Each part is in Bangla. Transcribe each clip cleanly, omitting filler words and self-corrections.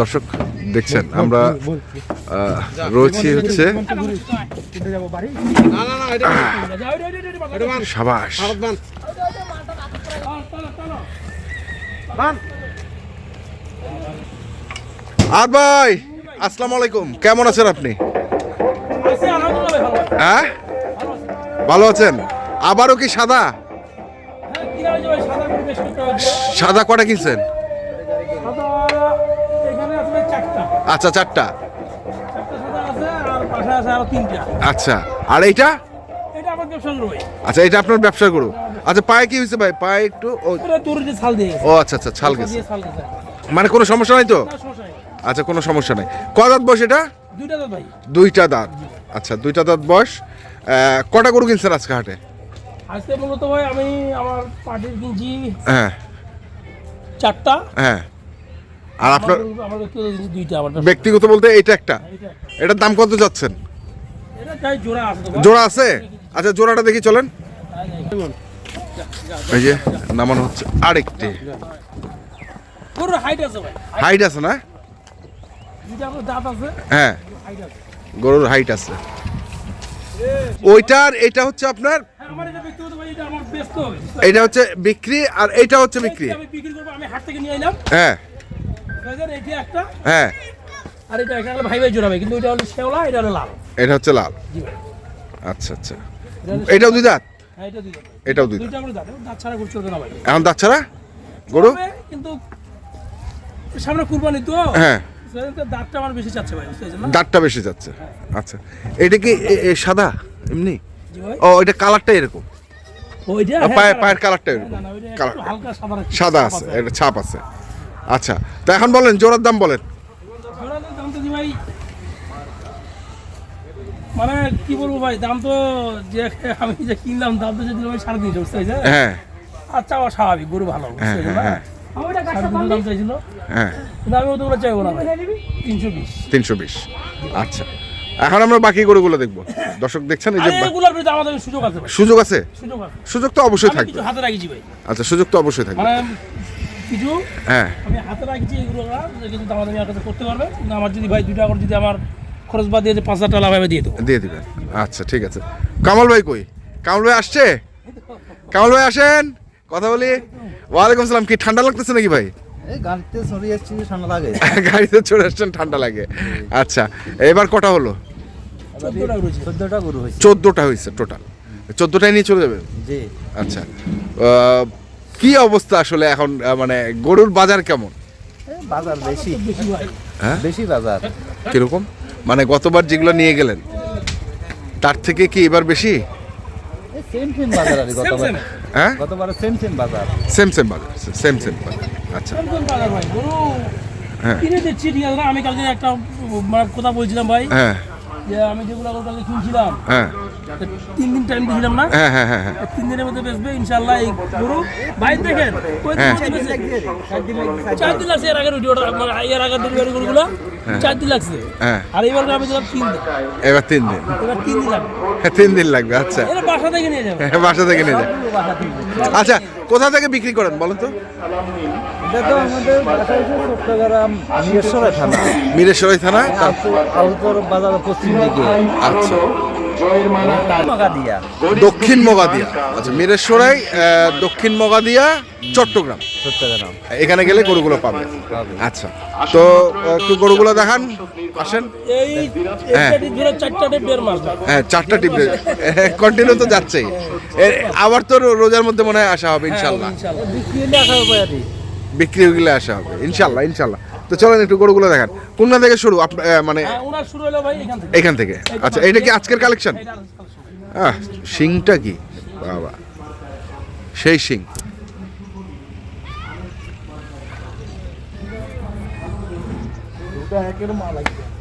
দর্শক দেখছেন আমরা রয়েছি হচ্ছে সাবাস আর ভাই আসসালামু আলাইকুম, কেমন আছেন আপনি? হ্যাঁ ভালো আছেন? আবারও কি সাদা সাদা কটা কিনছেন? আচ্ছা চারটা। আচ্ছা আর এইটা? আচ্ছা এটা আপনার ব্যবসা করো। আচ্ছা পায়ে কি হয়েছে ভাই? পায়ে একটু ও আচ্ছা আচ্ছা ছাল গেছে, মানে কোনো সমস্যা নাই তো? আচ্ছা কোনো সমস্যা নাই। কয় দাঁত বয়স এটা? দুইটা দাঁত। আচ্ছা দুইটা দাঁত বয়স। কটা গরু কিনছেন আজকে হাটে? আজকে মূলত ভাই আমি আমার পার্টির কিনছি হ্যাঁ চারটা। হ্যাঁ আর আপনার দুইটা ব্যক্তিগত বলতে এইটা একটা। এটার দাম কত যাচ্ছেন? জোড়া আছে? আচ্ছা জোড়াটা দেখি চলেন। এই যে নামানো হচ্ছে আরেকটি। হাইট আছে না? হ্যাঁ গরুর হাইট আছে। ওইটার এটা হচ্ছে আপনার, এটা হচ্ছে বিক্রি আর এইটা হচ্ছে বিক্রি। হ্যাঁ হ্যাঁ আর এটা এখানে ভাই ভাই জোড়াবে, কিন্তু এটা হলো শেওলা, এটা হলো লাল। এটা হচ্ছে লাল। আচ্ছা আচ্ছা এটাও দুই দাঁত? হ্যাঁ এটা দুই দাঁত। এটাও দুই দাঁত। দুইটা করে দাঁত, দাঁত ছাড়া গরু চলবে না ভাই। এখন দাঁত ছাড়া গরু? কিন্তু সামনে কুরবানি তো, হ্যাঁ দাঁতটা আমার বেশি চাচ্ছে ভাই, বুঝতে পারছেন না? দাঁতটা বেশি যাচ্ছে। আচ্ছা এটা কি সাদা এমনি? জি ভাই। ও এটা কালারটা এরকম? ওইটা পায়ের কালারটা এরকম? না, ওইটা একটু কালার হালকা সাদা রাখছি। সাদা আছে, এটা ছাপ আছে। আচ্ছা তো এখন বলেন জোড়ার দাম বলেন। জোড়াটার দাম তো জি ভাই, মানে কি বলবো ভাই, দাম তো যে আমি যে কিনলাম দাম তো যদি ভাই 350, বুঝতে পারছেন? হ্যাঁ আচ্ছা স্বাভাবিক, গরু ভালো, বুঝতে হ্যাঁ পারছেন না? হ্যাঁ 350 দাম চাইছিল, হ্যাঁ কিন্তু আমি ওগুলো চাইবো না ভাই, 320। 320। আচ্ছা এখন আমরা বাকি গরুগুলো দেখবো। দর্শক দেখছেন এই যে আর এগুলোর ভিতরে আমাদের সুযোগ আছে ভাই, সুযোগ আছে। সুযোগ আছে। সুযোগ তো অবশ্যই আমি থাকবে। কিছু হাতে রাখিছি ভাই, আচ্ছা সুযোগ তো অবশ্যই থাকবে। মানে কিছু হ্যাঁ আমি হাতে রাখছি, এগুলো কিন্তু দামাদামি আর কাছে করতে পারবে, কিন্তু আমার যদি ভাই 2 টাকা করে যদি আমার খরচ বাদ দিয়ে 5,000 টাকা লাভ আমি দিয়ে দেবো। দিয়ে দিবেন। আচ্ছা ঠিক আছে। কামাল ভাই কই? কামাল ভাই আসছে? কামাল ভাই আসেন কথা বলি। ওয়ালাইকুম সালাম। কি ঠান্ডা লাগতেছে নাকি ভাই? এই গাড়িতে চড়ে যাচ্ছি, ঠান্ডা লাগে। গাড়িতে চলে আসছেন ঠান্ডা লাগে। আচ্ছা এবার কটা হলো? 14টা গরু হয়েছে। 14টা হয়েছে টোটাল। 14টাই নিয়ে চলে যাবেন? জি। আচ্ছা কি অবস্থা আসলে এখন, মানে গরুর বাজার কেমন? বাজার বেশি, হ্যাঁ বেশি বাজার। কিরকম? মানে গতবার যেগুলো নিয়ে গেলেন তার থেকে কি এবার বেশি? সেম সেম বাজার আর গতবার। হ্যাঁ গতবার সেম সেম বাজার। সেম বাজার, সেম বাজার। আচ্ছা হ্যাঁ কিনে দিচ্ছি, ঠিক আছে না? আমি কালকে একটা মানে কথা বলছিলাম ভাই, হ্যাঁ যে আমি যেগুলো কালকে কিনছিলাম হ্যাঁ 3 দিন টাইম দিয়েছিলাম না, হ্যাঁ হ্যাঁ হ্যাঁ হ্যাঁ 3 দিনের মধ্যে বেচবে ইনশাআল্লাহ। এই গরু ভাই দেখেন কই দিন মধ্যে বেচে 4 দিন লাগছে। এর আগের ভিডিওটা মানে এর আগের ডেলিভারি গরুগুলো 4 দিন লাগছে। হ্যাঁ আর এবার আমি দিলাম 3 দিন, এবার 3 দিন। এবার 3 দিন লাগবে। 3 দিন লাগবে। আচ্ছা এরা বাসা থেকে নিয়ে যাবে। বাসা থেকে নিয়ে যান। আচ্ছা কোথা থেকে বিক্রি করেন বলেন তো? এটা তো আমাদের বাসা হচ্ছে চট্টগ্রাম মিরসরাই থানা, মিরেশ্বরই থানা। আলতর বাজার পশ্চিম দিকে। আচ্ছা মগাদিয়া, দক্ষিণ মগাদিয়া। আচ্ছা মিরেশ্বরাই দক্ষিণ মগাদিয়া চট্টগ্রাম। চট্টগ্রাম। এখানে গেলে গরুগুলো পাবে। আচ্ছা তো একটু গরুগুলো দেখান, আসেন। এই হ্যাঁ। একটা ধরে 4টা 1.5 মাস ভাই। হ্যাঁ 4টা টিপে কন্টিনিউ তো যাচ্ছেই। আবার তো রোজার মধ্যে মনে হয় আসা হবে ইনশাল্লাহ। ইনশাআল্লাহ বিক্রি হলে আসা হবে আর কি। বিক্রি হয়ে আসা হবে ইনশাল্লাহ ইনশাল্লাহ। তো চলেন একটু গরুগুলো দেখান। কোনটা থেকে শুরু? মানে হ্যাঁ, ওনার শুরু হলো ভাই এখান থেকে। এখান থেকে। আচ্ছা এটা কি আজকের কালেকশন? এটা আর শিংটা কি বাবা, সেই শিং।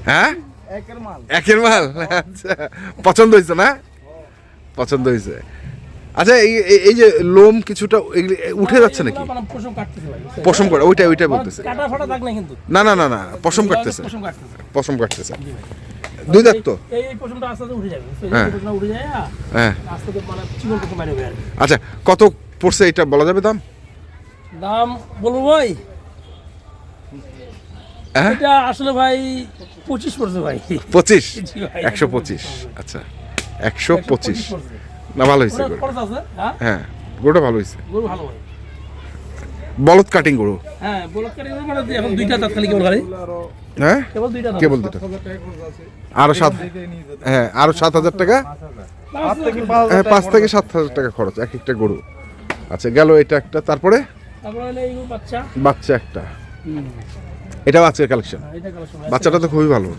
হ্যাঁ একের মাল। আচ্ছা পছন্দ হয়েছে না? পছন্দ হয়েছে। আচ্ছা এই যে লোম কিছুটা উঠে যাচ্ছে নাকি? মানে পশম কাটতেছে ভাই। পশম কাটা? ওইটাই বলতেছে। কাটা ফাটা দাগ না কিন্তু। না না না না পশম কাটতেছে। পশম কাটতেছে। পশম কাটতেছে। দুই দাঁত তো? এই পশমটা আস্তে আস্তে উঠে যাবে। হ্যাঁ। এই পশমটা উঠে যায়, হ্যাঁ আস্তে আস্তে মানে চিকন পশম বাইরে হবে আর কি। আচ্ছা কত পড়ছে এটা বলা যাবে দাম? দাম বলবো ভাই, হ্যাঁ এটা আসলে ভাই 25 পড়ছে ভাই। 25 জি ভাই। 125 আচ্ছা 125 পড়ছে। না ভালো হয়েছে ওটা গরু খরচ আছে, হ্যাঁ? হ্যাঁ গরুটা ভালো হয়েছে গরু ভালো ভাই। বলদ কাটিং গরু হ্যাঁ, বলদ কাটিং মানে এখন দুইটা দাঁত খালি কেবল খালি। হ্যাঁ কেবল দুইটা দাঁত। কেবল দুটো আরো 7 হ্যাঁ আরো 7,000 টাকা হ্যাঁ 5 থেকে 7,000 টাকা খরচ এক একটা গরু আচ্ছা গেল এটা একটা তারপরে তারপরে হলো এই বাচ্চা। বাচ্চা একটা এটা বাচ্চার কালেকশন হ্যাঁ, এটা কালেকশন। বাচ্চাটা তো খুবই ভালো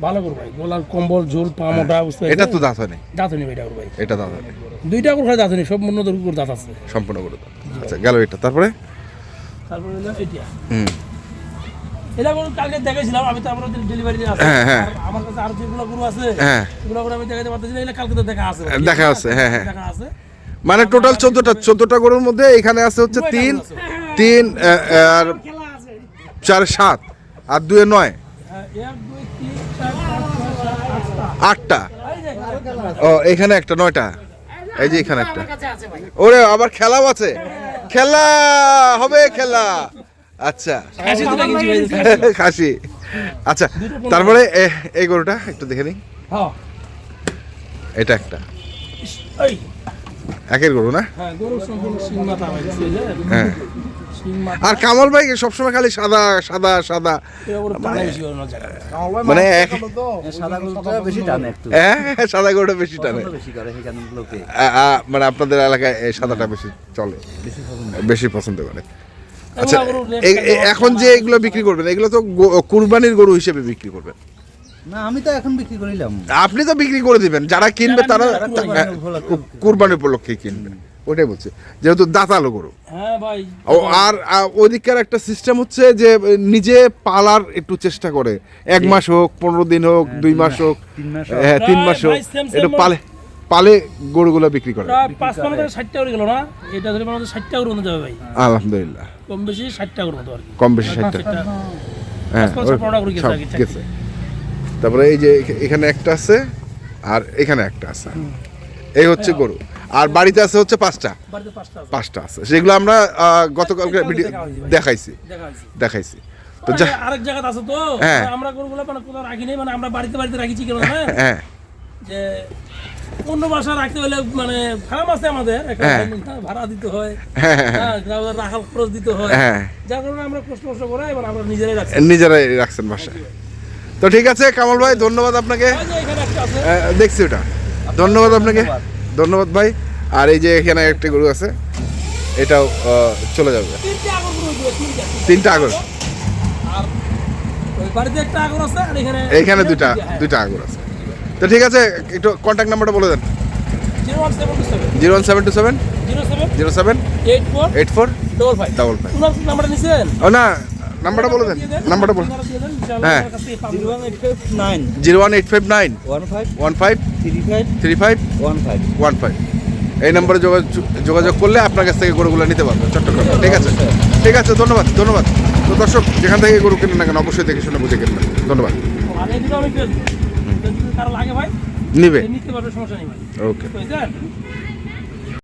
ভালো গরু ভাই। গলার কম্বল, ঝোল, পা মোটা বুঝতে এটা তো দাঁত হয়নি দাঁত নেই এটা গরু ভাই। এটা দাঁত হয়নি দুইটা গরু খালি দাঁত নেই, সব মন্য গরুর দাঁত আছে। সম্পূর্ণ গরু দাঁত। আচ্ছা গেল এটা তারপরে তারপরে হলো এটা। হুম এটা গরু কালকে দেখাইছিলাম আমি, তারপরে ডেলিভারি দিয়ে আছে। হ্যাঁ, হ্যাঁ। আর আমার কাছে আর যেগুলো গরু আছে হ্যাঁ এগুলো গরু আমি দেখাইতে পারতেছি না, এগুলো কালকে তো দেখা আছে ভাই। দেখা আছে, হ্যাঁ, হ্যাঁ। দেখা আছে। মানে টোটাল 14টা গরুর মধ্যে এখানে আছে হচ্ছে 3 আর 4 7 আর 2 9 হ্যাঁ, 1 2 3 4 5 6 7 8টা এই যে ও এখানে একটা 9টা এই যে এখানে একটা ওরে আবার খেলাও আছে খেলা হবে খেলা আচ্ছা খাসি দুটো কিনছি ভাই। খাসি আচ্ছা তারপরে এই গরুটা একটু দেখে নিই হ্যাঁ, এটা একটা এই একের গরু না হ্যাঁ, গরুর সম্পূর্ণ শিং মাথা ভাই, বুঝলে? হ্যাঁ শিং মাথা। আর কামাল ভাই সবসময় খালি সাদা সাদা সাদা এটা গরু টানা বেশি করে না জায়গায়। মানে সাদা গরুটা বেশি টানে একটু সাদা গরুটা বেশি টানে বেশি করে সেখানে লোকে মানে আপনাদের এলাকায় এই সাদাটা বেশি চলে বেশি পছন্দ করে আচ্ছা এগুলো গরুর rate এখন যে এগুলো বিক্রি করবেন এগুলো তো কুরবানির গরু হিসেবে বিক্রি করবেন না আমি তো এখন বিক্রি করিলাম আপনি তো বিক্রি করে দিবেন যারা কিনবে তারা কুরবানির উপলক্ষে। কুরবানির উপলক্ষে কিনবে ওটাই বলছে যেহেতু দাঁতালো গরু হ্যাঁ ভাই। আর ওদিককার একটা সিস্টেম হচ্ছে যে নিজে পালার একটু চেষ্টা করে 1 মাস হোক 15 দিন হোক 2 মাস হোক 3 মাস হ্যাঁ 3 মাস হোক ভাই, same একটু লোক। পালে পালে গরুগুলো বিক্রি করে প্রায় 5 থেকে 60টা করে গেল না, এটা ধরে মানে 60টা করে যাবে ভাই, আলহামদুলিল্লাহ কম বেশি 60টা করে মতো আর কি। কম বেশি 60টা হ্যাঁ পাঁচ পাঁচটা product গেছে সব আগে থেকে। গেছে তারপরে এই যে এখানে একটা আছে আর এখানে একটা আছে এই হচ্ছে গরু আর বাড়িতে আছে হচ্ছে 5টা বাড়িতে 5টা আছে। 5টা আছে সেগুলো আমরা গতকালকে ভিডিও দেখাইছি দেখা হয়েছে। দেখাইছি তো ওই যা আরেক জায়গাতে আছে তো, হ্যাঁ। আমরা গরুগুলো মানে কোথাও রাখি নাই, মানে আমরা বাড়িতে বাড়িতে রাখিছি কেন জানেন? হ্যাঁ যে অন্য বাসা রাখতে হলে মানে ফার্ম আছে আমাদের, একটা হ্যাঁ। ভাড়া দিতে হয়, হ্যাঁ হ্যাঁ হ্যাঁ, রাখাল খরচ দিতে হয়, হ্যাঁ যার কারণে আমরা কষ্ট করে এবার আমরা নিজেরাই রাখছি। নিজেরাই রাখছেন বাসায় তো ঠিক আছে কামাল ভাই ধন্যবাদ আপনাকে ওই যে এখানে একটা আছে, দেখছি ওটা ধন্যবাদ আপনাকে ধন্যবাদ ভাই আর এই যে এখানে একটা গরু আছে এটাও চলে যাবে 3টে আগর গরু দিবে, 3টা আগর আর ওই বাড়িতে একটা আগর আছে আর এখানে এইখানে দুইটা হ্যাঁ। দুইটা আগর আছে তো ঠিক আছে একটু কন্ট্যাক্ট নাম্বারটা বলে দেন 01727 01727 07 07 84 84 55 55 তোমার নাম্বারটা নিছেন? ও না নাম্বারটা বলে দেন নাম্বারটা বলে দিয়ে দেন, ইনশাআল্লাহ হ্যাঁ। আমার কাছ থেকে পাবেন। 01859 01859 15 15 35 35 15 15 এই নম্বরে যোগাযোগ করলে আপনার কাছ থেকে গরুগুলো নিতে পারবেন চট্টগ্রাম ঠিক আছে ঠিক আছে ধন্যবাদ ধন্যবাদ তো দর্শক যেখান থেকে গরু কিনেন না কেন অবশ্যই দেখে শুনে বুঝে কিনবেন ধন্যবাদ আর এই দুটো আমি পেয়ে দেবো। যদি কারো লাগে ভাই নিবে নিতে পারবে, সমস্যা নেই ভাই। ওকে বুঝলেন?